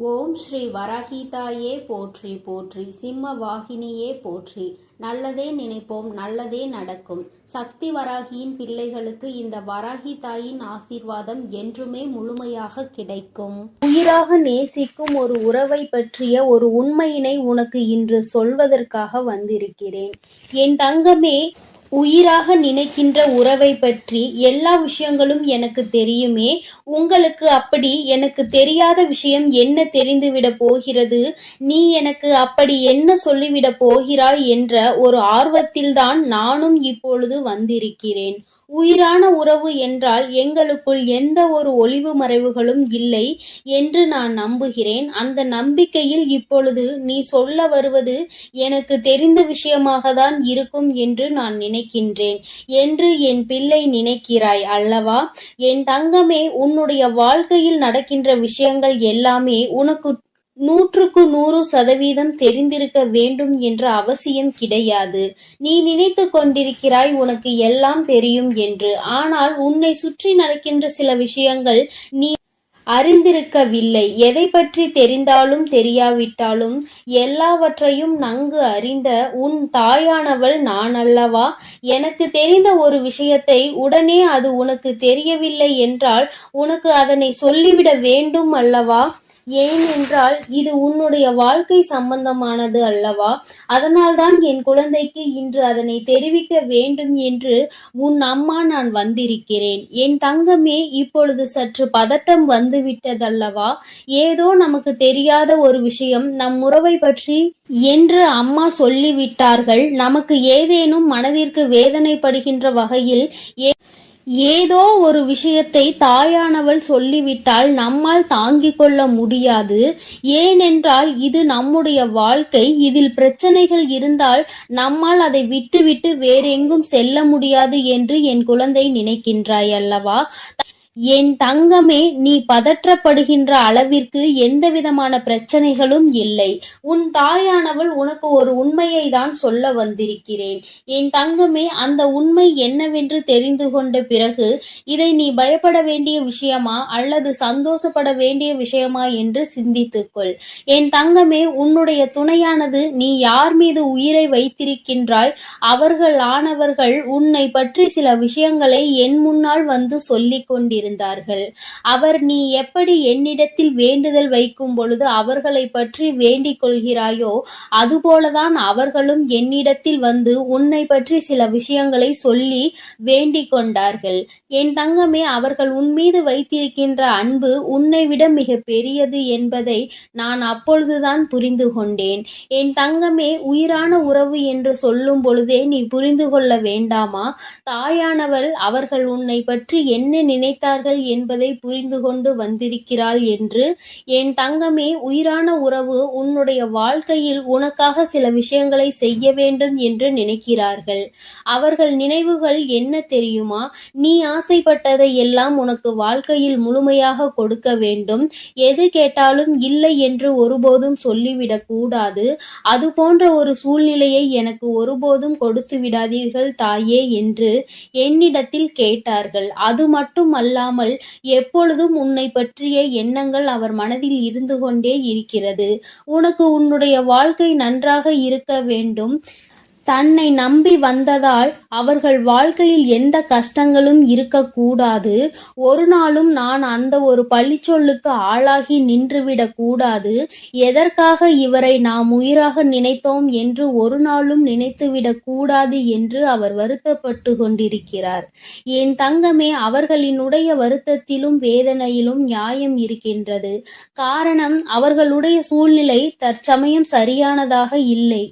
ஓம் ஸ்ரீ வராகிதாயே போற்றி போற்றி, சிம்ம வாகினியே போற்றி. நல்லதே நினைப்போம், நல்லதே நடக்கும். சக்தி வராகியின் பிள்ளைகளுக்கு இந்த வராகி தாயின் ஆசீர்வாதம் என்றுமே முழுமையாக கிடைக்கும். உயிராக நேசிக்கும் ஒரு உறவை பற்றிய ஒரு உண்மையினை உனக்கு இன்று சொல்வதற்காக வந்திருக்கிறேன். என் தங்கமே, உயிராக நினைக்கின்ற உறவை பற்றி எல்லா விஷயங்களும் எனக்கு தெரியுமே. உங்களுக்கு அப்படி எனக்கு தெரியாத விஷயம் என்ன தெரிந்துவிட போகிறது? நீ எனக்கு அப்படி என்ன சொல்லிவிட போகிறாய் என்ற ஒரு ஆர்வத்தில்தான் நானும் இப்பொழுது வந்திருக்கிறேன். உயிரான உறவு என்றால் எங்களுக்குள் எந்த ஒரு ஒளிவு மறைவுகளும் இல்லை என்று நான் நம்புகிறேன். அந்த நம்பிக்கையில் இப்பொழுது நீ சொல்ல வருவது எனக்கு தெரிந்த விஷயமாக தான் இருக்கும் என்று நான் நினைக்கின்றேன் என்று என் பிள்ளை நினைக்கிறாய் அல்லவா? என் தங்கமே, உன்னுடைய வாழ்க்கையில் நடக்கின்ற விஷயங்கள் எல்லாமே உனக்கு 100% தெரிந்திருக்க வேண்டும் என்ற அவசியம் கிடையாது. நீ நினைத்து கொண்டிருக்கிறாய் உனக்கு எல்லாம் தெரியும் என்று. ஆனால் உன்னை சுற்றி நடக்கின்ற சில விஷயங்கள் நீ அறிந்திருக்கவில்லை. எதை பற்றி தெரிந்தாலும் தெரியாவிட்டாலும் எல்லாவற்றையும் நன்கு அறிந்த உன் தாயானவள் நான் அல்லவா? எனக்கு தெரிந்த ஒரு விஷயத்தை உடனே அது உனக்கு தெரியவில்லை என்றால் உனக்கு அதனை சொல்லிவிட வேண்டும் அல்லவா? ஏனென்றால் இது உன்னுடைய வாழ்க்கை சம்பந்தமானது அல்லவா? அதனால்தான் என் குழந்தைக்கு இன்று அதனை தெரிவிக்க வேண்டும் என்று உன் அம்மா நான் வந்திருக்கிறேன். என் தங்கமே, இப்பொழுது சற்று பதட்டம் வந்துவிட்டதல்லவா? ஏதோ நமக்கு தெரியாத ஒரு விஷயம் நம் உறவை பற்றி என்று அம்மா சொல்லிவிட்டார்கள். நமக்கு ஏதேனும் மனதிற்கு வேதனைப்படுகின்ற வகையில் ஏதோ ஒரு விஷயத்தை தாயானவள் சொல்லிவிட்டால் நம்மால் தாங்கிக் கொள்ள முடியாது. ஏனென்றால் இது நம்முடைய வாழ்க்கை. இதில் பிரச்சனைகள் இருந்தால் நம்மால் அதை விட்டுவிட்டு வேறெங்கும் செல்ல முடியாது என்று என் குழந்தை நினைக்கின்றாய் அல்லவா? என் தங்கமே, நீ பதற்றப்படுகின்ற அளவிற்கு எந்த விதமான பிரச்சனைகளும் இல்லை. உன் தாயானவள் உனக்கு ஒரு உண்மையை தான் சொல்ல வந்திருக்கிறேன். என் தங்கமே, அந்த உண்மை என்னவென்று தெரிந்து கொண்ட பிறகு இதை நீ பயப்பட வேண்டிய விஷயமா அல்லது சந்தோஷப்பட வேண்டிய விஷயமா என்று சிந்தித்துக்கொள். என் தங்கமே, உன்னுடைய துணையானது நீ யார் மீது உயிரை வைத்திருக்கின்றாய் அவர்கள் ஆனவர்கள் உன்னை பற்றி சில விஷயங்களை என் முன்னால் வந்து சொல்லிக் கொண்டிருந்தார்கள். அவர் நீ எப்படி என்னிடத்தில் வேண்டுதல் வைக்கும் பொழுது அவர்களை பற்றி வேண்டிக் கொள்கிறாயோ அதுபோலதான் அவர்களும் என்னிடத்தில் வந்து உன்னை பற்றி சில விஷயங்களை சொல்லி வேண்டிக் கொண்டார்கள். என் தங்கமே, அவர்கள் உன் மீது வைத்திருக்கின்ற அன்பு உன்னை விட மிக பெரியது என்பதை நான் அப்பொழுதுதான் புரிந்து கொண்டேன். என் தங்கமே, உயிரான உறவு என்று சொல்லும் பொழுதே நீ புரிந்து கொள்ள வேண்டாமா? தாயானவள் அவர்கள் உன்னை பற்றி என்ன நினைத்தார்கள் என்பதை புரிந்து கொண்டு வந்திருக்கிறாள் என்று. என் தங்கமே, உயிரான உறவு உன்னுடைய வாழ்க்கையில் உனக்காக சில விஷயங்களை செய்ய வேண்டும் என்று நினைக்கிறார்கள். அவர்கள் நினைவுகள் என்ன தெரியுமா? நீ ஆசைப்பட்டதை எல்லாம் உனக்கு வாழ்க்கையில் முழுமையாக கொடுக்க வேண்டும். எது கேட்டாலும் இல்லை என்று ஒருபோதும் சொல்லிவிடக் கூடாது. அது போன்ற ஒரு சூழ்நிலையை எனக்கு ஒருபோதும் கொடுத்து விடாதீர்கள் தாயே என்று என்னிடத்தில் கேட்டார்கள். அது மட்டும் அல்லாமல் எப்பொழுதும் உன்னை பற்றிய எண்ணங்கள் அவர் மனதில் இருந்து கொண்டே இருக்கிறது. உனக்கு உன்னுடைய வாழ்க்கை நன்றாக இருக்க வேண்டும். தன்னை நம்பி வந்ததால் அவர்கள் வாழ்க்கையில் எந்த கஷ்டங்களும் இருக்கக்கூடாது. ஒரு நாளும் நான் அந்த ஒரு பழிச்சொல்லுக்கு ஆளாகி நின்றுவிடக் கூடாது. எதற்காக இவரை நாம் உயிராக நினைத்தோம் என்று ஒரு நாளும் நினைத்துவிடக் கூடாது என்று அவர் வருத்தப்பட்டு கொண்டிருக்கிறார். என் தங்கமே, அவர்களினுடைய வருத்தத்திலும் வேதனையிலும் நியாயம் இருக்கின்றது. காரணம், அவர்களுடைய சூழ்நிலை தற்சமயம் சரியானதாக இல்லை.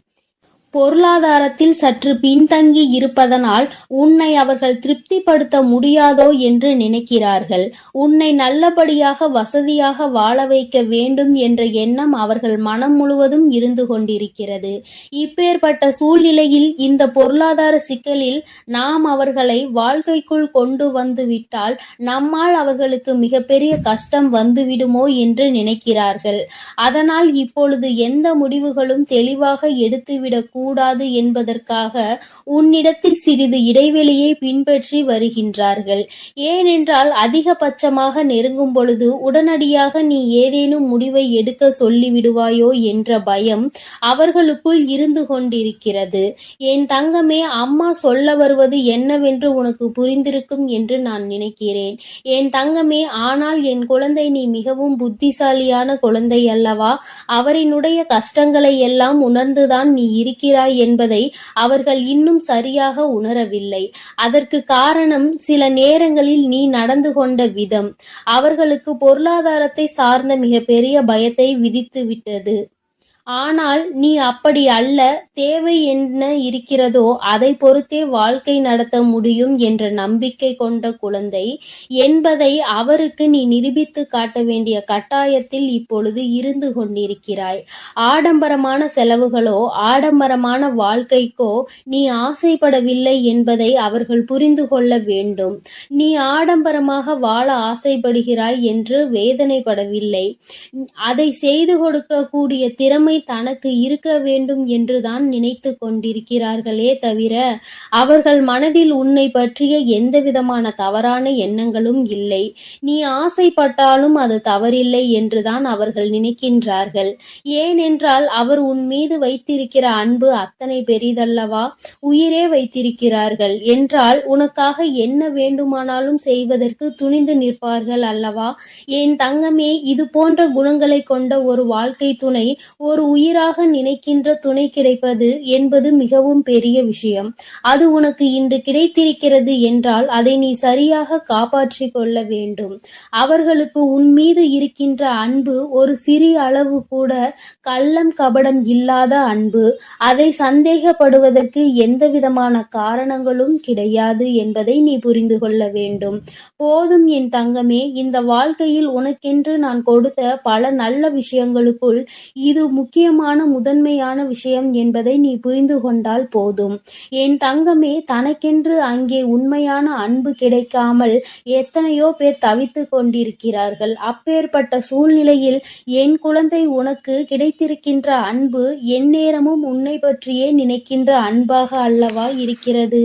பொருளாதாரத்தில் சற்று பின்தங்கி இருப்பதனால் உன்னை அவர்கள் திருப்திப்படுத்த முடியாதோ என்று நினைக்கிறார்கள். உன்னை நல்லபடியாக வசதியாக வாழ வைக்க வேண்டும் என்ற எண்ணம் அவர்கள் மனம் முழுவதும் இருந்து கொண்டிருக்கிறது. இப்பேற்பட்ட சூழ்நிலையில் இந்த பொருளாதார சிக்கலில் நாம் அவர்களை வாழ்க்கைக்குள் கொண்டு வந்து விட்டால் நம்மால் அவர்களுக்கு மிகப்பெரிய கஷ்டம் வந்துவிடுமோ என்று நினைக்கிறார்கள். அதனால் இப்பொழுது எந்த முடிவுகளும் தெளிவாக எடுத்துவிடக் கூடாது என்பதற்காக உன்னிடத்தில் சிறிது இடைவெளியை பின்பற்றி வருகின்றார்கள். ஏனென்றால் அதிகபட்சமாக நெருங்கும் பொழுது உடனடியாக நீ ஏதேனும் முடிவை எடுக்க சொல்லிவிடுவாயோ என்ற பயம் அவர்களுக்குள் இருந்து கொண்டிருக்கிறது. என் தங்கமே, அம்மா சொல்ல வருவது என்னவென்று உனக்கு புரிந்திருக்கும் என்று நான் நினைக்கிறேன். என் தங்கமே, ஆனால் என் குழந்தை, நீ மிகவும் புத்திசாலியான குழந்தை அல்லவா? அவரினுடைய கஷ்டங்களை எல்லாம் உணர்ந்துதான் நீ இருக்கிறாய் என்பதை அவர்கள் இன்னும் சரியாக உணரவில்லை. அதற்கு காரணம் சில நேரங்களில் நீ நடந்து கொண்ட விதம் அவர்களுக்கு பொருளாதாரத்தை சார்ந்த மிகப்பெரிய பயத்தை விதித்து விட்டது. ஆனால் நீ அப்படி அல்ல. தேவை என்ன இருக்கிறதோ அதை பொறுத்தே வாழ்க்கை நடத்த முடியும் என்ற நம்பிக்கை கொண்ட குழந்தை என்பதை அவருக்கு நீ நிரூபித்து காட்ட வேண்டிய கட்டாயத்தில் இப்பொழுது இருந்து கொண்டிருக்கிறாய். ஆடம்பரமான செலவுகளோ ஆடம்பரமான வாழ்க்கைக்கோ நீ ஆசைப்படவில்லை என்பதை அவர்கள் புரிந்து கொள்ள வேண்டும். நீ ஆடம்பரமாக வாழ ஆசைப்படுகிறாய் என்று வேதனைப்படவில்லை. அதை செய்து கொடுக்கக்கூடிய திறமை தனக்கு இருக்க வேண்டும் என்றுதான் நினைத்து கொண்டிருக்கிறார்களே தவிர அவர்கள் மனதில் உன்னை பற்றிய எந்த விதமான தவறான எண்ணங்களும் இல்லை. நீ ஆசைப்பட்டாலும் அது தவறில்லை என்றுதான் அவர்கள் நினைக்கின்றார்கள். ஏனென்றால் அவர் உன் மீது வைத்திருக்கிற அன்பு அத்தனை பெரிதல்லவா? உயிரே வைத்திருக்கிறார்கள் என்றால் உனக்காக என்ன வேண்டுமானாலும் செய்வதற்கு துணிந்து நிற்பார்கள் அல்லவா? என் தங்கமே, இது போன்ற குணங்களை கொண்ட ஒரு வாழ்க்கை துணை, ஒரு உயிராக நினைக்கின்ற துணை கிடைப்பது என்பது மிகவும் பெரிய விஷயம். அது உனக்கு இன்று கிடைத்திருக்கிறது என்றால் அதை நீ சரியாக காப்பாற்றிக் கொள்ள வேண்டும். அவர்களுக்கு உன் மீது இருக்கின்ற அன்பு ஒரு சிறிய அளவு கூட கள்ளம் கபடம் இல்லாத அன்பு. அதை சந்தேகப்படுவதற்கு எந்த விதமான காரணங்களும் கிடையாது என்பதை நீ புரிந்து கொள்ள வேண்டும். போதும் என் தங்கமே, இந்த வாழ்க்கையில் உனக்கென்று நான் கொடுத்த பல நல்ல விஷயங்களுக்குள் இது முக்கியமான முதன்மையான விஷயம் என்பதை நீ புரிந்து கொண்டால் போதும். என் தங்கமே, தனக்கென்று அங்கே உண்மையான அன்பு கிடைக்காமல் எத்தனையோ பேர் தவித்து கொண்டிருக்கிறார்கள். அப்பேற்பட்ட சூழ்நிலையில் என் குழந்தை, உனக்கு கிடைத்திருக்கின்ற அன்பு எந்நேரமும் உன்னை பற்றியே நினைக்கின்ற அன்பாக அல்லவா இருக்கிறது?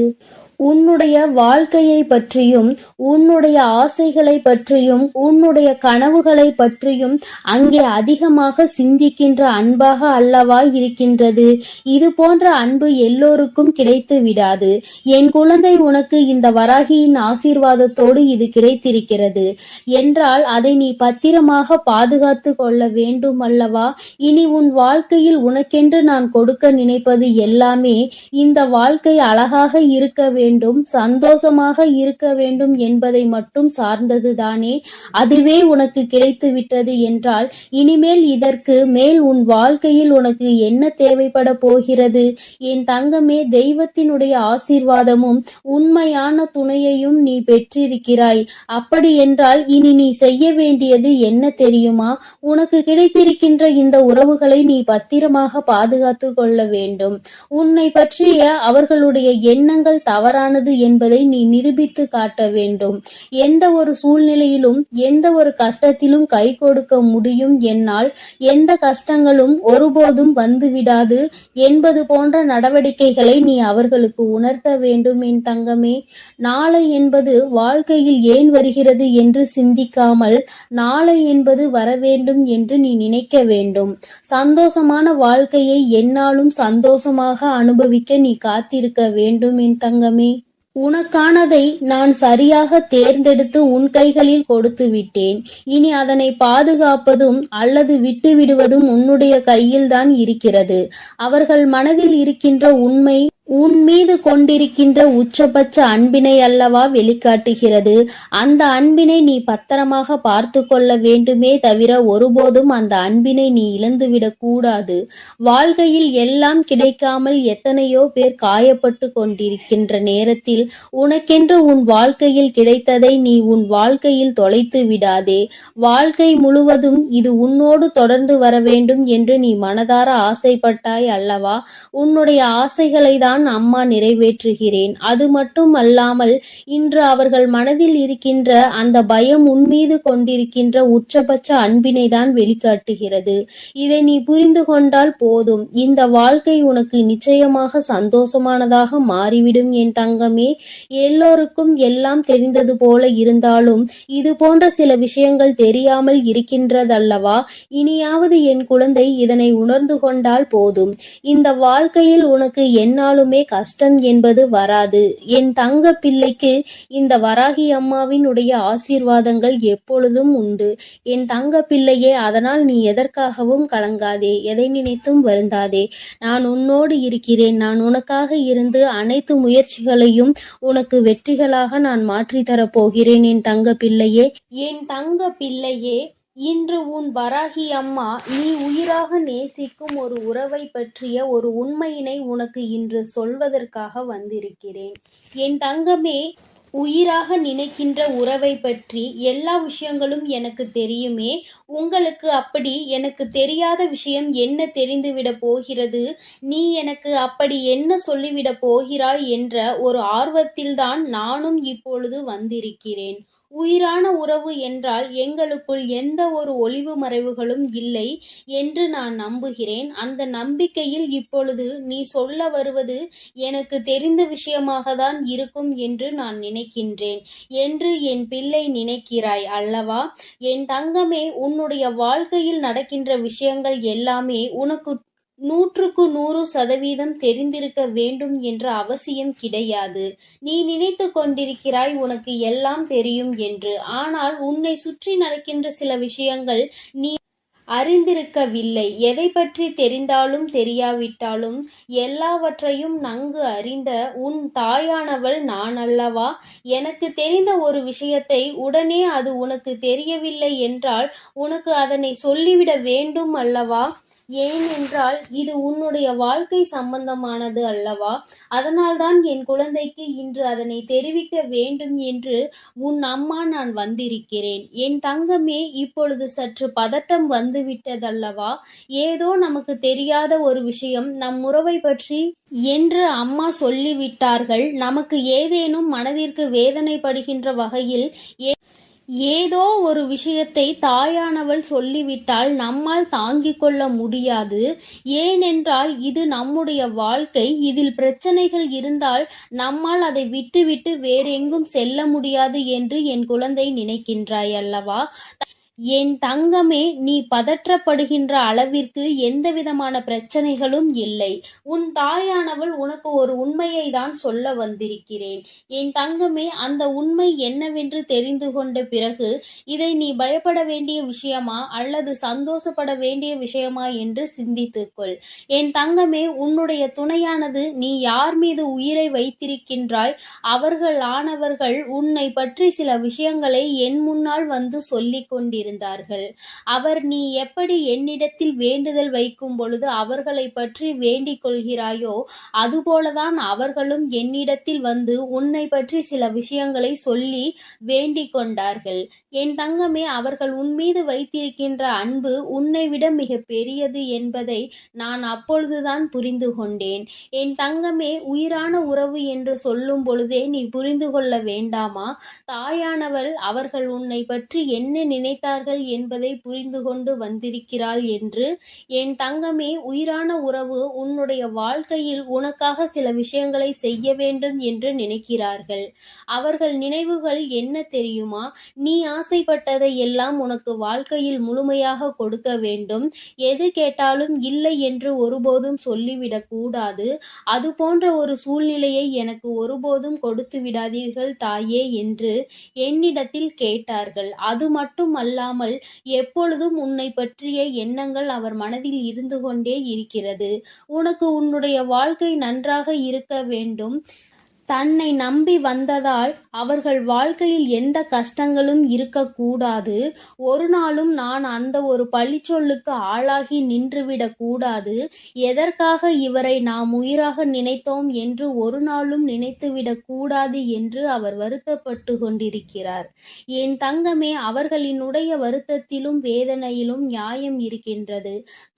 உன்னுடைய வாழ்க்கையை பற்றியும் உன்னுடைய ஆசைகளை பற்றியும் உன்னுடைய கனவுகளை பற்றியும் அங்கே அதிகமாக சிந்திக்கின்ற அன்பாக அல்லவா இருக்கின்றது? இது போன்ற அன்பு எல்லோருக்கும் கிடைத்து விடாது. என் குழந்தை, உனக்கு இந்த வராகியின் ஆசீர்வாதத்தோடு இது கிடைத்திருக்கிறது என்றால் அதை நீ பத்திரமாக பாதுகாத்து கொள்ள வேண்டும் அல்லவா? இனி உன் வாழ்க்கையில் உனக்கென்று நான் கொடுக்க நினைப்பது எல்லாமே இந்த வாழ்க்கை அழகாக இருக்க வேண்டும், சந்தோஷமாக இருக்க வேண்டும் என்பதை மட்டும் சார்ந்ததுதானே? அதுவே உனக்கு கிடைத்து விட்டது என்றால் இனிமேல் இதற்கு மேல் உன் வாழ்க்கையில் உனக்கு என்ன தேவைப்பட போகிறது? என் தங்கமே, தெய்வத்தினுடைய ஆசீர்வாதமும் உண்மையான துணையையும் நீ பெற்றிருக்கிறாய். அப்படி என்றால் இனி நீ செய்ய வேண்டியது என்ன தெரியுமா? உனக்கு கிடைத்திருக்கின்ற இந்த உறவுகளை நீ பத்திரமாக பாதுகாத்து கொள்ள வேண்டும். உன்னை பற்றிய அவர்களுடைய எண்ணங்கள் தவறானது என்பதை நீ நிரூபித்து காட்ட வேண்டும். எந்த ஒரு சூழ்நிலையிலும் எந்த ஒரு கஷ்டத்திலும் கை கொடுக்க முடியும், என்னால் எந்த கஷ்டங்களும் ஒருபோதும் வந்துவிடாது என்பது போன்ற நடவடிக்கைகளை நீ அவர்களுக்கு உணர்த்த வேண்டும் என் தங்கமே. நாளை என்பது வாழ்க்கையில் ஏன் வருகிறது என்று சிந்திக்காமல் நாளை என்பது வர வேண்டும் என்று நீ நினைக்க வேண்டும். சந்தோஷமான வாழ்க்கையை எந்நாளும் சந்தோஷமாக அனுபவிக்க நீ காத்திருக்க வேண்டும் என் தங்கமே. உனக்கானதை நான் சரியாக தேர்ந்தெடுத்து உன் கைகளில் கொடுத்து விட்டேன். இனி அதனை பாதுகாப்பதும் அல்லது விட்டு விடுவதும் உன்னுடைய கையில்தான் இருக்கிறது. அவர்கள் மனதில் இருக்கின்ற உண்மை உன் மீது கொண்டிருக்கின்ற உச்சபட்ச அன்பினை அல்லவா வெளிக்காட்டுகிறது. அந்த அன்பினை நீ பத்திரமாக பார்த்து கொள்ள வேண்டுமே தவிர ஒருபோதும் அந்த அன்பினை நீ இழந்துவிடக் கூடாது. வாழ்க்கையில் எல்லாம் கிடைக்காமல் எத்தனையோ பேர் காயப்பட்டு கொண்டிருக்கின்ற நேரத்தில் உனக்கென்று உன் வாழ்க்கையில் கிடைத்ததை நீ உன் வாழ்க்கையில் தொலைத்து விடாதே. வாழ்க்கை முழுவதும் இது உன்னோடு தொடர்ந்து வர வேண்டும் என்று நீ மனதார ஆசைப்பட்டாய் அல்லவா? உன்னுடைய ஆசைகளை தான் தான் அம்மா நிறைவேற்றுகிறேன். அது மட்டும் அல்லாமல் இன்று அவர்கள் மனதில் இருக்கின்ற அந்த பயம் உன்மீது கொண்டிருக்கின்ற உச்சபட்ச அன்பினை தான் வெளிக்காட்டுகிறது. இதை நீ புரிந்து கொண்டால் போதும், இந்த வாழ்க்கை உனக்கு நிச்சயமாக சந்தோஷமானதாக மாறிவிடும் என் தங்கமே. எல்லோருக்கும் எல்லாம் தெரிந்தது போல இருந்தாலும் இது போன்ற சில விஷயங்கள் தெரியாமல் இருக்கின்றதல்லவா? இனியாவது என் குழந்தை இதனை உணர்ந்து கொண்டால் போதும். இந்த வாழ்க்கையில் உனக்கு எந்நாளுமே கஷ்டம் என்பது வராது. என் தங்க பிள்ளைக்கு இந்த வராகி அம்மாவினுடைய ஆசீர்வாதங்கள் எப்பொழுதும் உண்டு. என் தங்க பிள்ளையே, அதனால் நீ எதற்காகவும் கலங்காதே, எதை நினைத்தும் வருந்தாதே. நான் உன்னோடு இருக்கிறேன். நான் உனக்காக இருந்து அனைத்து முயற்சிகளையும் உனக்கு வெற்றிகளாக நான் மாற்றி தரப்போகிறேன் என் தங்க பிள்ளையே. என் தங்க பிள்ளையே, இன்று உன் வராகி அம்மா நீ உயிராக நேசிக்கும் ஒரு உறவை பற்றிய ஒரு உண்மையினை உனக்கு இன்று சொல்வதற்காக வந்திருக்கிறேன். என் தங்கமே, உயிராக நினைக்கின்ற உறவை பற்றி எல்லா விஷயங்களும் எனக்கு தெரியுமே. உங்களுக்கு அப்படி எனக்கு தெரியாத விஷயம் என்ன தெரிந்துவிட போகிறது? நீ எனக்கு அப்படி என்ன சொல்லிவிட போகிறாய் என்ற ஒரு ஆர்வத்தில்தான் நானும் இப்பொழுது வந்திருக்கிறேன். உயிரான உறவு என்றால் எங்களுக்குள் எந்த ஒரு ஒளிவு மறைவுகளும் இல்லை என்று நான் நம்புகிறேன். அந்த நம்பிக்கையில் இப்பொழுது நீ சொல்ல வருவது எனக்கு தெரிந்த விஷயமாக தான் இருக்கும் என்று நான் நினைக்கின்றேன் என்று என் பிள்ளை நினைக்கிறாய் அல்லவா? என் தங்கமே, உன்னுடைய வாழ்க்கையில் நடக்கின்ற விஷயங்கள் எல்லாமே உனக்கு 100% தெரிந்திருக்க வேண்டும் என்ற அவசியம் கிடையாது. நீ நினைத்து கொண்டிருக்கிறாய் உனக்கு எல்லாம் தெரியும் என்று. ஆனால் உன்னை சுற்றி நடக்கின்ற சில விஷயங்கள் நீ அறிந்திருக்கவில்லை. எதை பற்றி தெரிந்தாலும் தெரியாவிட்டாலும் எல்லாவற்றையும் நன்கு அறிந்த உன் தாயானவள் நான் அல்லவா? எனக்கு தெரிந்த ஒரு விஷயத்தை உடனே அது உனக்கு தெரியவில்லை என்றால் உனக்கு அதனை சொல்லிவிட வேண்டும் அல்லவா? ஏனென்றால் இது உன்னுடைய வாழ்க்கை சம்பந்தமானது அல்லவா? அதனால்தான் என் குழந்தைக்கு இன்று அதனை தெரிவிக்க வேண்டும் என்று உன் அம்மா நான் வந்திருக்கிறேன். என் தங்கமே, இப்பொழுது சற்று பதட்டம் வந்துவிட்டதல்லவா? ஏதோ நமக்கு தெரியாத ஒரு விஷயம் நம் உறவை பற்றி என்று அம்மா சொல்லிவிட்டார்கள். நமக்கு ஏதேனும் மனதிற்கு வேதனைப்படுகின்ற வகையில் ஏதோ ஒரு விஷயத்தை தாயானவள் சொல்லிவிட்டால் நம்மால் தாங்கிக் கொள்ள முடியாது. ஏனென்றால் இது நம்முடைய வாழ்க்கை. இதில் பிரச்சனைகள் இருந்தால் நம்மால் அதை விட்டுவிட்டு வேறெங்கும் செல்ல முடியாது என்று என் குழந்தை நினைக்கின்றாய் அல்லவா? என் தங்கமே, நீ பதற்றப்படுகின்ற அளவிற்கு எந்தவிதமான பிரச்சனைகளும் இல்லை. உன் தாயானவள் உனக்கு ஒரு உண்மையை தான் சொல்ல வந்திருக்கிறேன். என் தங்கமே, அந்த உண்மை என்னவென்று தெரிந்து கொண்ட பிறகு இதை நீ பயப்பட வேண்டிய விஷயமா அல்லது சந்தோஷப்பட வேண்டிய விஷயமா என்று சிந்தித்துக்கொள். என் தங்கமே, உன்னுடைய துணையானது நீ யார் மீது உயிரை வைத்திருக்கின்றாய் அவர்கள் உன்னை பற்றி சில விஷயங்களை என் முன்னால் வந்து சொல்லிக் கொண்டிருந்தார்கள். அவர் நீ எப்படி என்னிடத்தில் வேண்டுதல் வைக்கும் பொழுது அவர்களை பற்றி வேண்டிக் கொள்கிறாயோ அதுபோலதான் அவர்களும் என்னிடத்தில் வந்து உன்னை பற்றி சில விஷயங்களை சொல்லி வேண்டிக் கொண்டார்கள். என் தங்கமே, அவர்கள் உன்மீது வைத்திருக்கின்ற அன்பு உன்னை விட மிக பெரியது என்பதை நான் அப்பொழுதுதான் புரிந்து கொண்டேன். என் தங்கமே, உயிரான உறவு என்று சொல்லும் பொழுதே நீ புரிந்து கொள்ள வேண்டாமா? தாயானவள் அவர்கள் உன்னை பற்றி என்ன நினைத்தார்கள் என்பதை புரிந்து கொண்டு வந்திருக்கிறாள் என்று. என் தங்கமே, உயிரான உறவு உன்னுடைய வாழ்க்கையில் உனக்காக சில விஷயங்களை செய்ய வேண்டும் என்று நினைக்கிறார்கள். அவர்கள் நினைவுகள் என்ன தெரியுமா? நீ ஆசைப்பட்டதை எல்லாம் உனக்கு வாழ்க்கையில் முழுமையாக கொடுக்க வேண்டும். எது கேட்டாலும் இல்லை என்று ஒருபோதும் சொல்லிவிடக் கூடாது. அது போன்ற ஒரு சூழ்நிலையை எனக்கு ஒருபோதும் கொடுத்து விடாதீர்கள் தாயே என்று என்னிடத்தில் கேட்டார்கள். அது மட்டும் அல்லாமல் எப்பொழுதும் உன்னை பற்றிய எண்ணங்கள் அவர் மனதில் இருந்து கொண்டே இருக்கிறது. உனக்கு உன்னுடைய வாழ்க்கை நன்றாக இருக்க வேண்டும். தன்னை நம்பி வந்ததால் அவர்கள் வாழ்க்கையில் எந்த கஷ்டங்களும் இருக்கக்கூடாது. ஒரு நாளும் நான் அந்த ஒரு பழிச்சொல்லுக்கு ஆளாகி நின்றுவிடக் கூடாது. எதற்காக இவரை நாம் உயிராக நினைத்தோம் என்று ஒரு நாளும் நினைத்துவிடக் கூடாது என்று அவர் வருத்தப்பட்டு கொண்டிருக்கிறார். என் தங்கமே, அவர்களினுடைய வருத்தத்திலும் வேதனையிலும் நியாயம் இருக்கின்றது.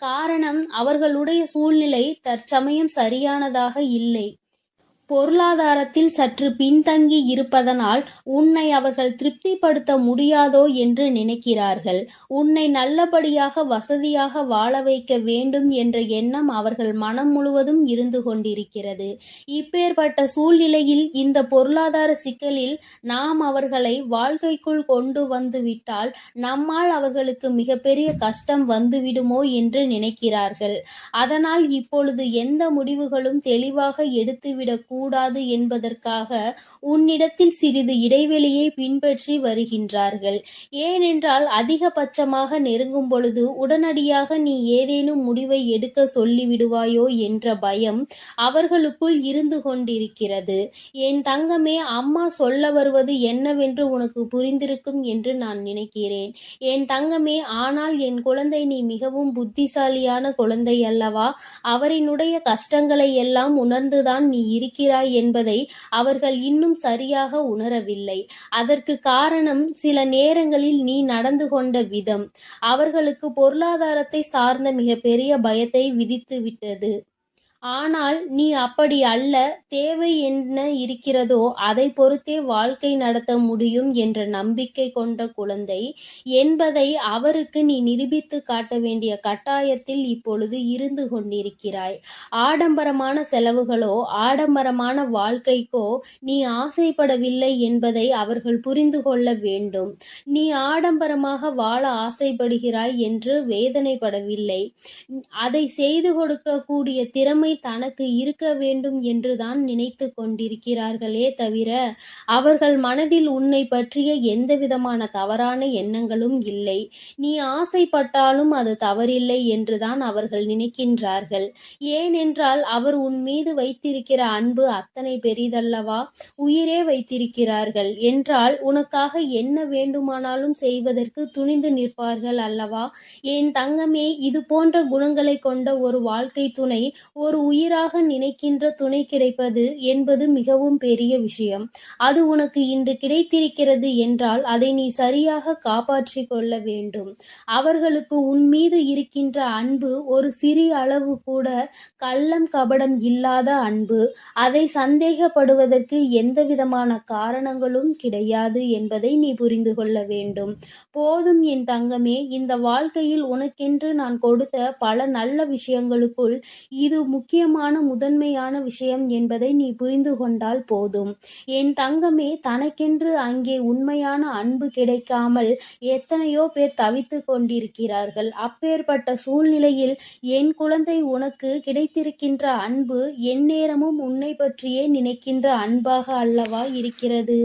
காரணம், அவர்களுடைய சூழ்நிலை தற்சமயம் சரியானதாக இல்லை. பொருளாதாரத்தில் சற்று பின்தங்கி இருப்பதனால் உன்னை அவர்கள் திருப்திப்படுத்த முடியாதோ என்று நினைக்கிறார்கள். உன்னை நல்லபடியாக வசதியாக வாழ வைக்க வேண்டும் என்ற எண்ணம் அவர்கள் மனம் முழுவதும் இருந்து கொண்டிருக்கிறது. இப்பேற்பட்ட சூழ்நிலையில் இந்த பொருளாதார சிக்கலில் நாம் அவர்களை வாழ்க்கைக்குள் கொண்டு வந்துவிட்டால் நம்மால் அவர்களுக்கு மிகப்பெரிய கஷ்டம் வந்துவிடுமோ என்று நினைக்கிறார்கள். அதனால் இப்பொழுது எந்த முடிவுகளும் தெளிவாக எடுத்துவிடக் கூடாது என்பதற்காக உன்னிடத்தில் சிறிது இடைவெளியை பின்பற்றி வருகின்றார்கள். ஏனென்றால் அதிகபட்சமாக நெருங்கும் பொழுது உடனடியாக நீ ஏதேனும் முடிவை எடுக்க சொல்லிவிடுவாயோ என்ற பயம் அவர்களுக்குள் இருந்து கொண்டிருக்கிறது. என் தங்கமே, அம்மா சொல்ல வருவது என்னவென்று உனக்கு புரிந்திருக்கும் என்று நான் நினைக்கிறேன். என் தங்கமே, ஆனால் என் குழந்தை, நீ மிகவும் புத்திசாலியான குழந்தை அல்லவா? அவரினுடைய கஷ்டங்களை எல்லாம் உணர்ந்துதான் நீ இருக்கிறாய் என்பதை அவர்கள் இன்னும் சரியாக உணரவில்லை. அதற்கு காரணம் சில நேரங்களில் நீ நடந்து கொண்ட விதம் அவர்களுக்கு பொருளாதாரத்தை சார்ந்த மிகப்பெரிய பயத்தை விதித்துவிட்டது. ஆனால் நீ அப்படி அல்ல. தேவை என்ன இருக்கிறதோ அதை பொறுத்தே வாழ்க்கை நடத்த முடியும் என்ற நம்பிக்கை கொண்ட குழந்தை என்பதை அவருக்கு நீ நிரூபித்து காட்ட வேண்டிய கட்டாயத்தில் இப்பொழுது இருந்து கொண்டிருக்கிறாய். ஆடம்பரமான செலவுகளோ ஆடம்பரமான வாழ்க்கைக்கோ நீ ஆசைப்படவில்லை என்பதை அவர்கள் புரிந்து கொள்ள வேண்டும். நீ ஆடம்பரமாக வாழ ஆசைப்படுகிறாய் என்று வேதனைப்படவில்லை. அதை செய்து கொடுக்கக்கூடிய திறமை தனக்கு இருக்க வேண்டும் என்றுதான் நினைத்து கொண்டிருக்கிறார்களே தவிர அவர்கள் மனதில் உன்னை பற்றிய எந்தவிதமான தவறான எண்ணங்களும் இல்லை. நீ ஆசைப்பட்டாலும் அது தவறில்லை என்றுதான் அவர்கள் நினைக்கின்றார்கள். ஏனென்றால் அவர் உன் மீது வைத்திருக்கிற அன்பு அத்தனை பெரிதல்லவா? உயிரே வைத்திருக்கிறார்கள் என்றால் உனக்காக என்ன வேண்டுமானாலும் செய்வதற்கு துணிந்து நிற்பார்கள் அல்லவா? என் தங்கமே, இது போன்ற குணங்களை கொண்ட ஒரு வாழ்க்கை துணை, ஒரு உயிராக நினைக்கின்ற துணை கிடைப்பது என்பது மிகவும் பெரிய விஷயம். அது உனக்கு இன்று கிடைத்திருக்கிறது என்றால் அதை நீ சரியாக காப்பாற்றிக் கொள்ள வேண்டும். அவர்களுக்கு உன் மீது இருக்கின்ற அன்பு ஒரு சிறிய அளவு கூட கள்ளம் கபடம் இல்லாத அன்பு. அதை சந்தேகப்படுவதற்கு எந்தவிதமான காரணங்களும் கிடையாது என்பதை நீ புரிந்து கொள்ள வேண்டும். போதும் என் தங்கமே, இந்த வாழ்க்கையில் உனக்கென்று நான் கொடுத்த பல நல்ல விஷயங்களுக்குள் இது முக்கியமான முதன்மையான விஷயம் என்பதை நீ புரிந்து கொண்டால் போதும். என் தங்கமே, தனக்கென்று அங்கே உண்மையான அன்பு கிடைக்காமல் எத்தனையோ பேர் தவித்து கொண்டிருக்கிறார்கள். அப்பேற்பட்ட சூழ்நிலையில் என் குழந்தை, உனக்கு கிடைத்திருக்கின்ற அன்பு எந்நேரமும் உன்னை பற்றியே நினைக்கின்ற அன்பாக அல்லவா இருக்கிறது?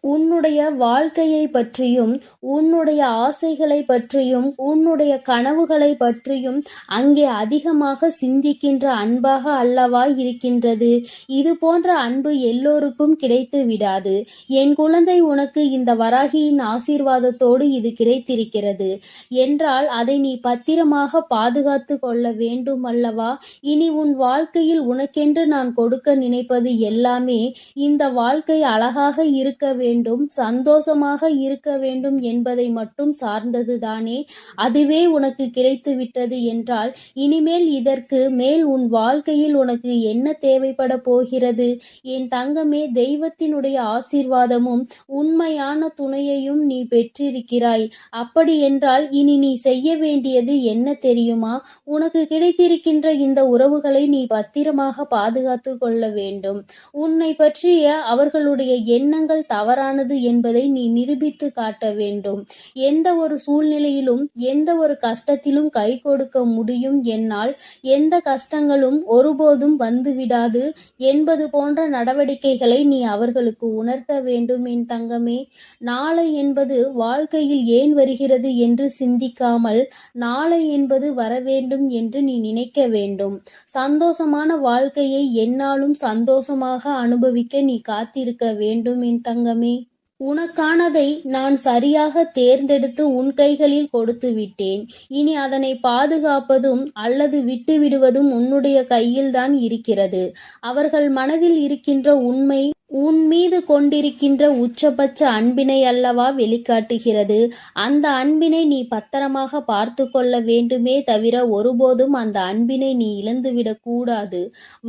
உன்னுடைய வாழ்க்கையை பற்றியும் உன்னுடைய ஆசைகளை பற்றியும் உன்னுடைய கனவுகளை பற்றியும் அங்கே அதிகமாக சிந்திக்கின்ற அன்பாக அல்லவா இருக்கின்றது? இது போன்ற அன்பு எல்லோருக்கும் கிடைத்து விடாது. என் குழந்தை, உனக்கு இந்த வராகியின் ஆசீர்வாதத்தோடு இது கிடைத்திருக்கிறது என்றால் அதை நீ பத்திரமாக பாதுகாத்து கொள்ள வேண்டும் அல்லவா? இனி உன் வாழ்க்கையில் உனக்கென்று நான் கொடுக்க நினைப்பது எல்லாமே இந்த வாழ்க்கை அழகாக இருக்க வேண்டும், சந்தோஷமாக இருக்க வேண்டும் என்பதை மட்டும் சார்ந்ததுதானே? அதுவே உனக்கு கிடைத்து விட்டது என்றால் இனிமேல் இதற்கு மேல் உன் வாழ்க்கையில் உனக்கு என்ன தேவைப்பட போகிறது? என் தங்கமே, தெய்வத்தினுடைய ஆசீர்வாதமும் உண்மையான துணையையும் நீ பெற்றிருக்கிறாய். அப்படி என்றால் இனி நீ செய்ய வேண்டியது என்ன தெரியுமா? உனக்கு கிடைத்திருக்கின்ற இந்த உறவுகளை நீ பத்திரமாக பாதுகாத்து கொள்ள வேண்டும். உன்னை பற்றிய அவர்களுடைய எண்ணங்கள் தவறானது என்பதை நீ நிரூபித்து காட்ட வேண்டும். எந்த ஒரு சூழ்நிலையிலும் எந்த ஒரு கஷ்டத்திலும் கை கொடுக்க முடியும் என்னால், எந்த கஷ்டங்களும் ஒருபோதும் வந்துவிடாது என்பது போன்ற நடவடிக்கைகளை நீ அவர்களுக்கு உணர்த்த வேண்டும் என் தங்கமே. நாளை என்பது வாழ்க்கையில் ஏன் வருகிறது என்று சிந்திக்காமல் நாளை என்பது வரவேண்டும் என்று நீ நினைக்க வேண்டும். சந்தோஷமான வாழ்க்கையை எந்நாளும் சந்தோஷமாக அனுபவிக்க நீ காத்திருக்க வேண்டும் என் தங்கமே. உனக்கானதை நான் சரியாக தேர்ந்தெடுத்து உன் கைகளில் கொடுத்து விட்டேன். இனி அதனை பாதுகாப்பதும் அல்லது விட்டுவிடுவதும் உன்னுடைய கையில்தான் இருக்கிறது. அவர்கள் மனதில் இருக்கின்ற உண்மை உன் மீது கொண்டிருக்கின்ற உச்சபட்ச அன்பினை அல்லவா வெளிக்காட்டுகிறது. அந்த அன்பினை நீ பத்திரமாக பார்த்து கொள்ள வேண்டுமே தவிர ஒருபோதும் அந்த அன்பினை நீ இழந்துவிடக் கூடாது.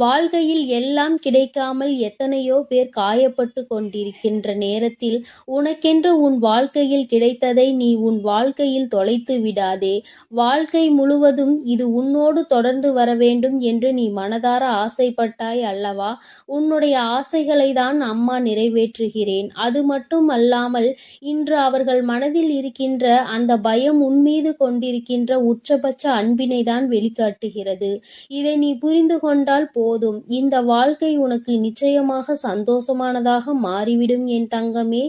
வாழ்க்கையில் எல்லாம் கிடைக்காமல் எத்தனையோ பேர் காயப்பட்டு கொண்டிருக்கின்ற நேரத்தில் உனக்கென்று உன் வாழ்க்கையில் கிடைத்ததை நீ உன் வாழ்க்கையில் தொலைத்து விடாதே. வாழ்க்கை முழுவதும் இது உன்னோடு தொடர்ந்து வர வேண்டும் என்று நீ மனதார ஆசைப்பட்டாய் அல்லவா? உன்னுடைய ஆசைகளை தான் அம்மா நிறைவேற்றுகிறேன். அது மட்டும் அல்லாமல் இன்று அவர்கள் மனதில் இருக்கின்ற அந்த பயம் உன்மீது கொண்டிருக்கின்ற உச்சபட்ச அன்பினை தான் வெளிக்காட்டுகிறது. இதை நீ புரிந்து கொண்டால் போதும். இந்த வாழ்க்கை உனக்கு நிச்சயமாக சந்தோஷமானதாக மாறிவிடும் என் தங்கமே.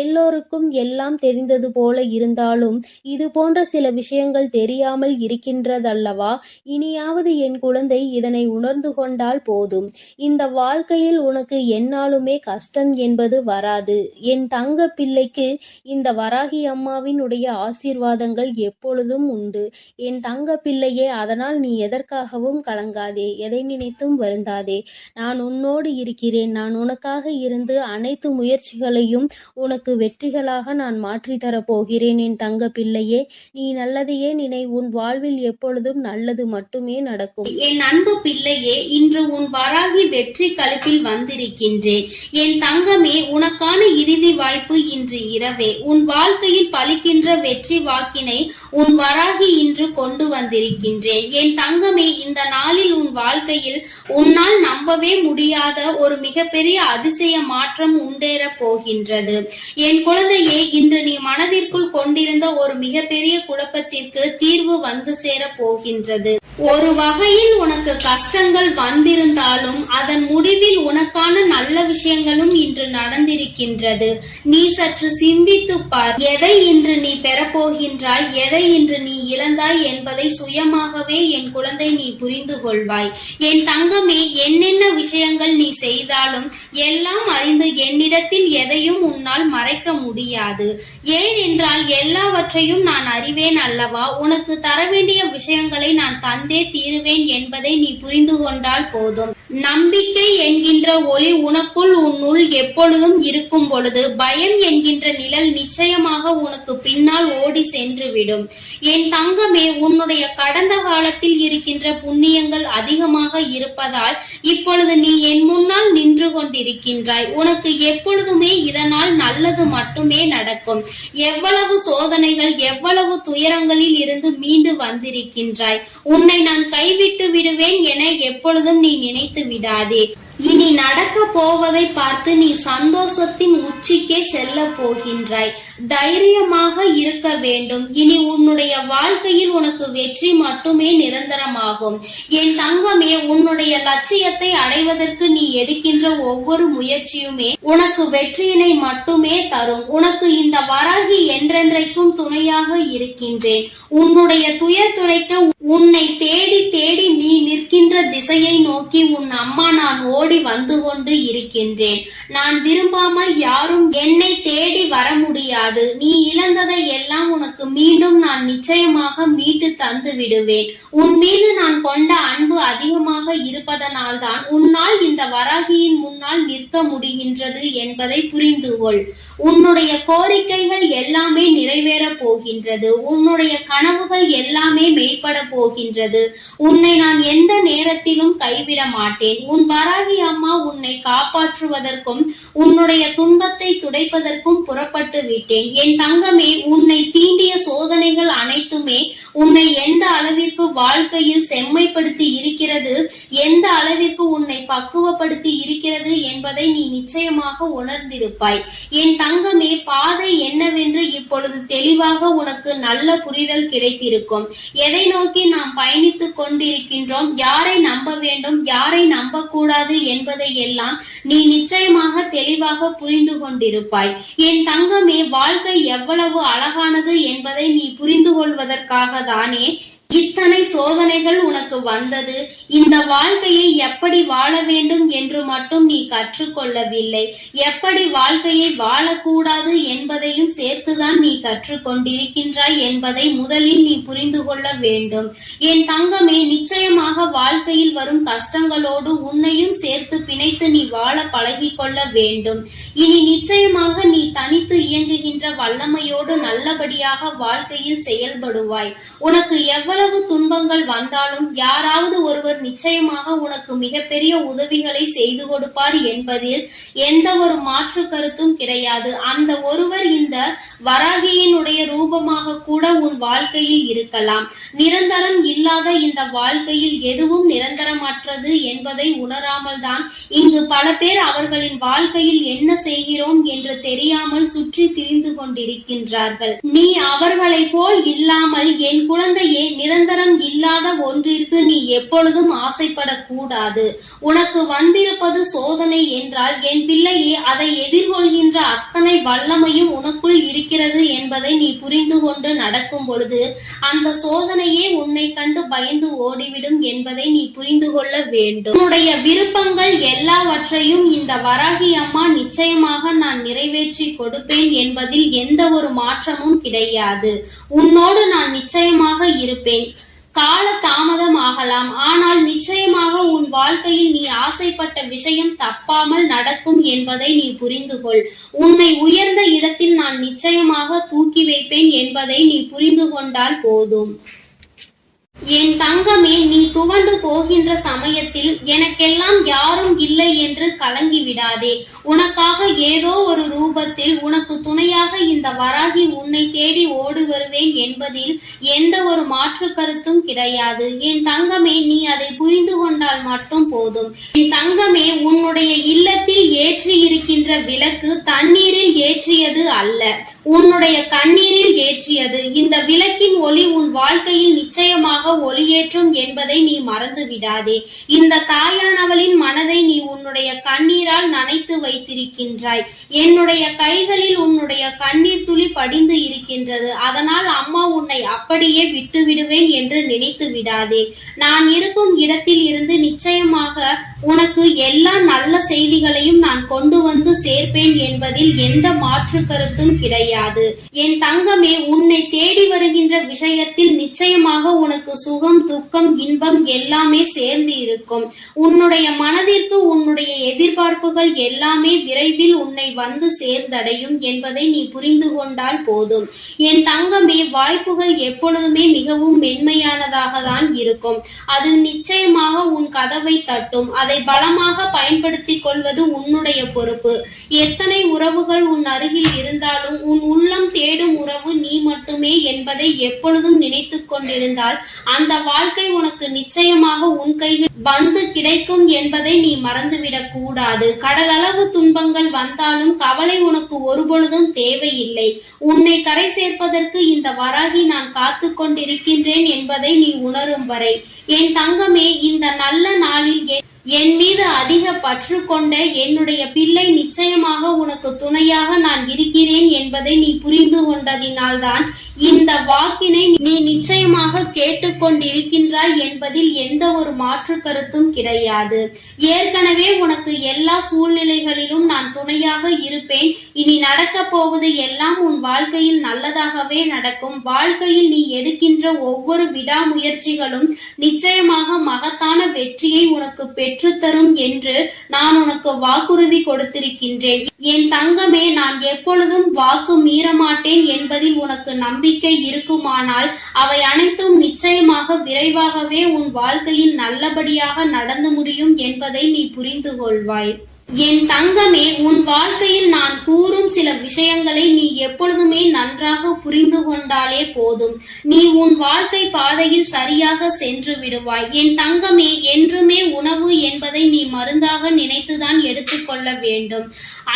எல்லோருக்கும் எல்லாம் தெரிந்தது போல இருந்தாலும் இது போன்ற சில விஷயங்கள் தெரியாமல் இருக்கின்றதல்லவா? இனியாவது என் குழந்தை இதனை உணர்ந்து கொண்டால் போதும். இந்த வாழ்க்கையில் உனக்கு என்னாலுமே கஷ்டம் என்பது வராது. என் தங்க பிள்ளைக்கு இந்த வராகி அம்மாவினுடைய ஆசீர்வாதங்கள் எப்பொழுதும் உண்டு என் தங்க பிள்ளையே. அதனால் நீ எதற்காகவும் கலங்காதே, எதை நினைத்தும் வருந்தாதே. நான் உன்னோடு இருக்கிறேன். நான் உனக்காக இருந்து அனைத்து முயற்சிகளையும் உனக்கு வெற்றிகளாக நான் மாற்றி தரப்போகிறேன் என் தங்க பிள்ளையே. நீ நல்லதையே நினை. உன் வாழ்வில் எப்பொழுதும் நல்லது மட்டுமே நடக்கும். என் அன்பு பிள்ளையே, இன்று உன் வராகி வெற்றி களிப்பில் வந்திருக்கின்றேன். என் தங்கமே, உனக்கான இறுதி வாய்ப்பு இன்று இரவே. உன் வாழ்க்கையில் பலிக்கின்ற வெற்றி வாக்கினை உன் வராகி இன்று கொண்டு வந்திருக்கின்றேன். என் தங்கமே, இந்த நாளில் உன் வாழ்க்கையில் உன்னால் நம்பவே முடியாத ஒரு மிகப்பெரிய அதிசய மாற்றம் உண்டேறப் போகின்றது. என் குழந்தையே, இன்று நீ மனதிற்குள் கொண்டிருந்த ஒரு மிகப்பெரிய குழப்பத்திற்கு தீர்வு வந்து சேரப் போகின்றது. ஒரு வகையில் உனக்கு கஷ்டங்கள் வந்திருந்தாலும் அதன் முடிவில் உனக்கான நல்ல விஷயங்களும் இன்று நடந்திருக்கின்றது. நீ சற்று சிந்தித்து பார். எதை இன்று நீ பெறப்போகின்றாய், எதை இன்று நீ இழந்தாய் என்பதை சுயமாகவே என் குழந்தை நீ புரிந்து கொள்வாய். என் தங்கமே, என்னென்ன விஷயங்கள் நீ செய்தாலும் எல்லாம் அறிந்து என்னிடத்தில் எதையும் உன்னால் மறைக்க முடியாது. ஏனென்றால் எல்லாவற்றையும் நான் அறிவேன் அல்லவா? உனக்கு தர வேண்டிய விஷயங்களை நான் தந்தே தீருவேன் என்பதை நீ புரிந்து கொண்டால் போதும். நம்பிக்கை என்கின்ற ஒளி உனக்குள் உன்னுள் எப்பொழுதும் இருக்கும் பொழுது பயம் என்கின்ற நிழல் நிச்சயமாக உனக்கு பின்னால் ஓடி சென்றுவிடும். என் தங்கமே, உன்னுடைய கடந்த காலத்தில் இருக்கின்ற புண்ணியங்கள் அதிகமாக இருப்பதால் இப்பொழுது நீ என் முன்னால் நின்று கொண்டிருக்கின்றாய். உனக்கு எப்பொழுதுமே இதனால் நல்லது மட்டுமே நடக்கும். எவ்வளவு சோதனைகள், எவ்வளவு துயரங்களில் இருந்து மீண்டு வந்திருக்கின்றாய். உன்னை நான் கைவிட்டு விடுவேன் என எப்பொழுதும் நீ நினைத்து விடாதே. இனி நடக்க போவதை பார்த்து நீ சந்தோஷத்தின் உச்சிக்கே செல்ல போகின்றாய். தைரியமாக இருக்க வேண்டும். இனி உன்னுடைய வாழ்க்கையில் உனக்கு வெற்றி மட்டுமே நிரந்தரமாகும். என் தங்கமே, உன்னுடைய லட்சியத்தை அடைவதற்கு நீ எடுக்கின்ற ஒவ்வொரு முயற்சியுமே உனக்கு வெற்றியினை மட்டுமே தரும். உனக்கு இந்த வராகி என்றென்றைக்கும் துணையாக இருக்கின்றேன். உன்னுடைய துயர் துடைக்க உன்னை தேடி தேடி நீ நிற்கின்ற திசையை நோக்கி உன் அம்மா நான் ஓடி வந்து கொண்டு இருக்கின்றேன். நான் விரும்பாமல் யாரும் என்னை தேடி வர முடியாது. நீ இழந்ததை எல்லாம் உனக்கு மீண்டும் நான் நிச்சயமாக மீட்டு தந்து விடுவேன். உன் மீது நான் கொண்ட அன்பு அதிகமாக இருப்பதனால்தான் உன்னால் இந்த வராகியின் முன்னால் நிற்க முடிகின்றது என்பதை புரிந்து கொள். உன்னுடைய கோரிக்கைகள் எல்லாமே நிறைவேற போகின்றது. உன்னுடைய கனவுகள் எல்லாமே மெய்ப்பட போகின்றது. உன்னை நான் எந்த நேரத்திலும் கைவிட மாட்டேன். உன் வராகி அம்மா உன்னை காப்பாற்றுவதற்கும் உன்னுடைய துன்பத்தை துடைப்பதற்கும் புறப்பட்டு விட்டேன். என் தங்கமே, உன்னை தீண்டிய சோதனைகள் அனைத்துமே உன்னை எந்த அளவிற்கு வாழ்க்கையில் செம்மைப்படுத்தி இருக்கிறது, எந்த அளவிற்கு உன்னை பக்குவப்படுத்தி இருக்கிறது என்பதை நீ நிச்சயமாக உணர்ந்திருப்பாய். என் தங்கமே, பாதை என்னவென்று இப்பொழுது தெளிவாக உனக்கு நல்ல புரிதல் கிடைத்திருக்கும். எதை நோக்கி நாம் பயணித்துக் கொண்டிருக்கின்றோம், யாரை நம்ப வேண்டும், யாரை நம்பக்கூடாது என்பதை எல்லாம் நீ நிச்சயமாக தெளிவாக புரிந்து கொண்டிருப்பாய். என் தங்கமே, வாழ்க்கை எவ்வளவு அழகானது என்பதை நீ புரிந்து கொள்வதற்காக தானே இத்தனை சோதனைகள் உனக்கு வந்தது. இந்த வாழ்க்கையை எப்படி வாழ வேண்டும் என்று மட்டும் நீ கற்றுக்கொள்ளவில்லை, எப்படி வாழ்க்கையை வாழக்கூடாது என்பதையும் சேர்த்துதான் நீ கற்றுக்கொண்டிருக்கின்றாய் என்பதை முதலில் நீ புரிந்து கொள்ள வேண்டும். என் தங்கமே, நிச்சயமாக வாழ்க்கையில் வரும் கஷ்டங்களோடு உன்னையும் சேர்த்து பிணைத்து நீ வாழ பழகி கொள்ள வேண்டும். இனி நிச்சயமாக நீ தனித்து இயங்குகின்ற வல்லமையோடு நல்லபடியாக வாழ்க்கையில் செயல்படுவாய். உனக்கு எவ்வளவு துன்பங்கள் வந்தாலும் யாராவது ஒருவர் நிச்சயமாக உனக்கு மிகப்பெரிய உதவிகளை செய்து கொடுப்பார் என்பதில் எந்த ஒரு மாற்று கருத்தும் கிடையாது. அந்த ஒருவர் இந்த வராகியினுடைய ரூபமாக கூட உன் வாழ்க்கையில் இருக்கலாம். நிரந்தரம் இல்லாத இந்த வாழ்க்கையில் எதுவும் நிரந்தரமற்றது என்பதை உணராமல் தான் இங்கு பல பேர் அவர்களின் வாழ்க்கையில் என்ன செய்கிறோம் என்று தெரியாமல் சுற்றி திரிந்து கொண்டிருக்கின்றார்கள். நீ அவர்களை போல் இல்லாமல் என் குழந்தையே, நிரந்தரம் இல்லாத ஒன்றிற்கு நீ எப்பொழுதும் ஆசைப்படக்கூடாது. உனக்கு வந்திருப்பது சோதனை என்றால் என் பிள்ளையே, அதை எதிர்கொள்கின்ற அத்தனை வல்லமையும் உனக்குள் இருக்கிறது என்பதை நீ புரிந்து கொண்டு நடக்கும் பொழுது அந்த சோதனையே உன்னை கண்டு பயந்து ஓடிவிடும் என்பதை நீ புரிந்து கொள்ள வேண்டும். உன்னுடைய விருப்பங்கள் எல்லாவற்றையும் இந்த வராகி அம்மா நிச்சயமாக நான் நிறைவேற்றி கொடுப்பேன் என்பதில் எந்த ஒரு மாற்றமும் கிடையாது. உன்னோடு நான் நிச்சயமாக இருப்பேன். கால தாமதம் ஆகலாம், ஆனால் நிச்சயமாக உன் வாழ்க்கையில் நீ ஆசைப்பட்ட விஷயம் தப்பாமல் நடக்கும் என்பதை நீ புரிந்து கொள். உன்னை உயர்ந்த இடத்தில் நான் நிச்சயமாக தூக்கி வைப்பேன் என்பதை நீ புரிந்து கொண்டால் போதும். என் தங்கமே, நீ துவண்டு போகின்ற சமயத்தில் எனக்கெல்லாம் யாரும் இல்லை என்று கலங்கி விடாதே. உனக்காக ஏதோ ஒரு ரூபத்தில் உனக்கு துணையாக இந்த வராகி உன்னை தேடி ஓடி வருவேன் என்பதில் எந்த ஒரு மாற்று கருத்தும் கிடையாது. என் தங்கமே, நீ அதை புரிந்து கொண்டால் மட்டும் போதும். என் தங்கமே, உன்னுடைய இல்லத்தில் ஏற்றி இருக்கின்ற விளக்கு தண்ணீரில் ஏற்றியது அல்ல, உன்னுடைய கண்ணீரில் ஏற்றியது. இந்த விளக்கின் ஒளி உன் வாழ்க்கையில் நிச்சயமாக ஒளியேற்றும் என்பதை நீ மறந்து விடாதே. இந்த தாயானவளின் மனதை நீ உன்னுடைய கண்ணீரால் நனைத்து வைத்திருக்கின்றாய். என்னுடைய கைகளில் உன்னுடைய கண்ணீர் துளி படிந்து இருக்கின்றது. அதனால் அம்மா உன்னை அப்படியே விட்டு விடுவேன் என்று நினைத்து விடாதே. நான் இருக்கும் இடத்தில் இருந்து நிச்சயமாக உனக்கு எல்லா நல்ல செய்திகளையும் நான் கொண்டு வந்து சேர்ப்பேன் என்பதில் எந்த மாற்று கருத்தும் கிடையாது. என் தங்கமே, உன்னை தேடி வருகின்ற விஷயத்தில் நிச்சயமாக உனக்கு சுகம், துக்கம், இன்பம் எல்லாமே சேர்ந்து இருக்கும். உன்னுடைய மனதிற்கு உன்னுடைய எதிர்பார்ப்புகள் எல்லாமே விரைவில் உன்னை வந்து சேர்ந்தடையும் என்பதை நீ புரிந்து கொண்டால் போதும். என் தங்கமே, வாய்ப்புகள் எப்பொழுதுமே மிகவும் மென்மையானதாக தான் இருக்கும். அது நிச்சயமாக உன் கதவை தட்டும். அதை பலமாக பயன்படுத்திக் கொள்வது உன்னுடைய பொறுப்பு. எத்தனை உறவுகள் உன் அருகில் இருந்தாலும் உன் உள்ளம் தேடும் உறவு நீ மட்டுமே என்பதை எப்பொழுதும் நினைத்து கொண்டிருந்தால் அந்த வாழ்க்கை உனக்கு நிச்சயமாக உன் கையில் வந்து கிடைக்கும் என்பதை நீ மறந்துவிடக் கூடாது. கடலளவு துன்பங்கள் வந்தாலும் கவலை உனக்கு ஒருபொழுதும் தேவையில்லை. உன்னை கரை சேர்ப்பதற்கு இந்த வராகி நான் காத்து கொண்டிருக்கின்றேன் என்பதை நீ உணரும் வரை. என் தங்கமே, இந்த நல்ல நாளில் என் மீது அதிக பற்று கொண்ட என்னுடைய பிள்ளை நிச்சயமாக உனக்கு துணையாக நான் இருக்கிறேன் என்பதை நீ புரிந்து கொண்டதினால்தான் இந்த வாக்கினை நீ நிச்சயமாக கேட்டுக்கொண்டிருக்கின்றாய் என்பதில் எந்த ஒரு மாற்று கருத்தும் கிடையாது. ஏற்கனவே உனக்கு எல்லா சூழ்நிலைகளிலும் நான் துணையாக இருப்பேன். இனி நடக்க போவது எல்லாம் உன் வாழ்க்கையில் நல்லதாகவே நடக்கும். வாழ்க்கையில் நீ எடுக்கின்ற ஒவ்வொரு விடாமுயற்சிகளும் நிச்சயமாக மகத்தான வெற்றியை உனக்கு பெற்றுத்தரும் என்று நான் உனக்கு வாக்குறுதி கொடுத்திருக்கின்றேன். என் தங்கமே, நான் எப்பொழுதும் வாக்கு மீறமாட்டேன் என்பதில் உனக்கு நம்பிக்கை இருக்குமானால் அவை அனைத்தும் நிச்சயமாக விரைவாகவே உன் வாழ்க்கையில் நல்லபடியாக நடந்து முடியும் என்பதை நீ புரிந்து கொள்வாய். என் தங்கமே, உன் வாழ்க்கையில் நான் கூறும் சில விஷயங்களை நீ எப்பொழுதுமே நன்றாக புரிந்து கொண்டாலே போதும். நீ உன் வாழ்க்கை பாதையில் சரியாக சென்று விடுவாய். என் தங்கமே, என்றுமே உணவு என்பதை நீ மருந்தாக நினைத்துதான் எடுத்துக்கொள்ள வேண்டும்.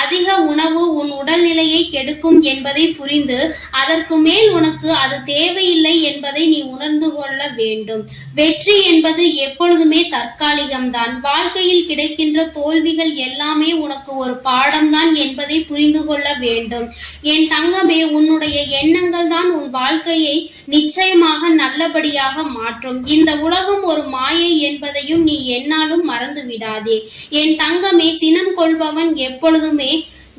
அதிக உணவு உன் உடல்நிலையை கெடுக்கும் என்பதை புரிந்து அதற்கு மேல் உனக்கு அது தேவையில்லை என்பதை நீ உணர்ந்து கொள்ள வேண்டும். வெற்றி என்பது எப்பொழுதுமே தற்காலிகம்தான். வாழ்க்கையில் கிடைக்கின்ற தோல்விகள் எல்லாம் எல்லாமே உனக்கு ஒரு பாடம்தான் என்பதை புரிந்து கொள்ள வேண்டும். என் தங்கமே, உன்னுடைய எண்ணங்கள் தான் உன் வாழ்க்கையை நிச்சயமாக நல்லபடியாக மாற்றும். இந்த உலகம் ஒரு மாயை என்பதையும் நீ என்னாலும் மறந்து விடாதே. என் தங்கமே, சினம் கொள்பவன் எப்பொழுதுமே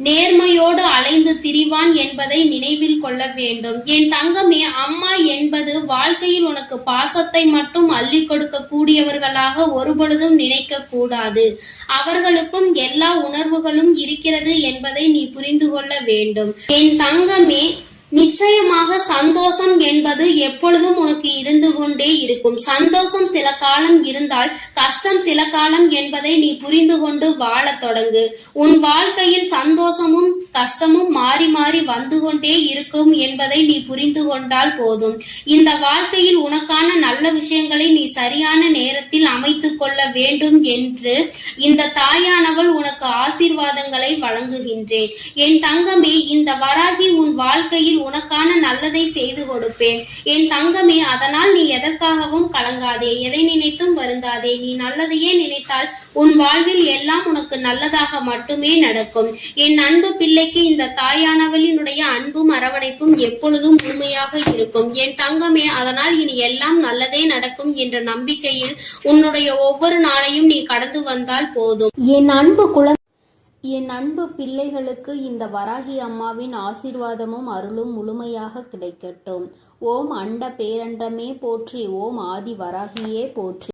நேர்மையோடு அலைந்து திரிவான் என்பதை நினைவில் கொள்ள வேண்டும். என் தங்கமே, அம்மா என்பது வாழ்க்கையில் உனக்கு பாசத்தை மட்டும் அள்ளி கொடுக்க கூடியவர்களாக ஒருபொழுதும் நினைக்க கூடாது. அவர்களுக்கும் எல்லா உணர்வுகளும் இருக்கிறது என்பதை நீ புரிந்து கொள்ள வேண்டும். என் தங்கமே, நிச்சயமாக சந்தோஷம் என்பது எப்பொழுதும் உனக்கு இருந்து கொண்டே இருக்கும். சந்தோஷம் சில காலம் இருந்தால் கஷ்டம் சில காலம் என்பதை நீ புரிந்து கொண்டு வாழ தொடங்கு. உன் வாழ்க்கையில் சந்தோஷமும் கஷ்டமும் மாறி மாறி வந்து கொண்டே இருக்கும் என்பதை நீ புரிந்து கொண்டால் போதும். இந்த வாழ்க்கையில் உனக்கான நல்ல விஷயங்களை நீ சரியான நேரத்தில் அமைத்துக் கொள்ள வேண்டும் என்று இந்த தாயானவள் உனக்கு ஆசீர்வாதங்களை வழங்குகின்றேன். என் தங்கமே, இந்த வராகி உன் வாழ்க்கையில் உனக்கான நல்லதை செய்து கொடுப்பேன். என் தங்கமே, அதனால் நீ எதற்காகவும் கலங்காதே, எதை நினைத்தும் வருந்தாதே. நீ நல்லதையே நினைத்தால் உன் வாழ்வில் எல்லாம் உனக்கு நல்லதாக மட்டுமே நடக்கும். என் அன்பு பிள்ளைக்கு இந்த தாயானவளினுடைய அன்பும் அரவணைப்பும் எப்பொழுதும் முழுமையாக இருக்கும். என் தங்கமே, அதனால் இனி எல்லாம் நல்லதே நடக்கும் என்ற நம்பிக்கையில் உன்னுடைய ஒவ்வொரு நாளையும் நீ கடந்து வந்தால் போதும். என் அன்பு பிள்ளைகளுக்கு இந்த வராகி அம்மாவின் ஆசீர்வாதமும் அருளும் முழுமையாக கிடைக்கட்டும். ஓம் அண்ட பேரண்டமே போற்றி, ஓம் ஆதி வராகியே போற்றி.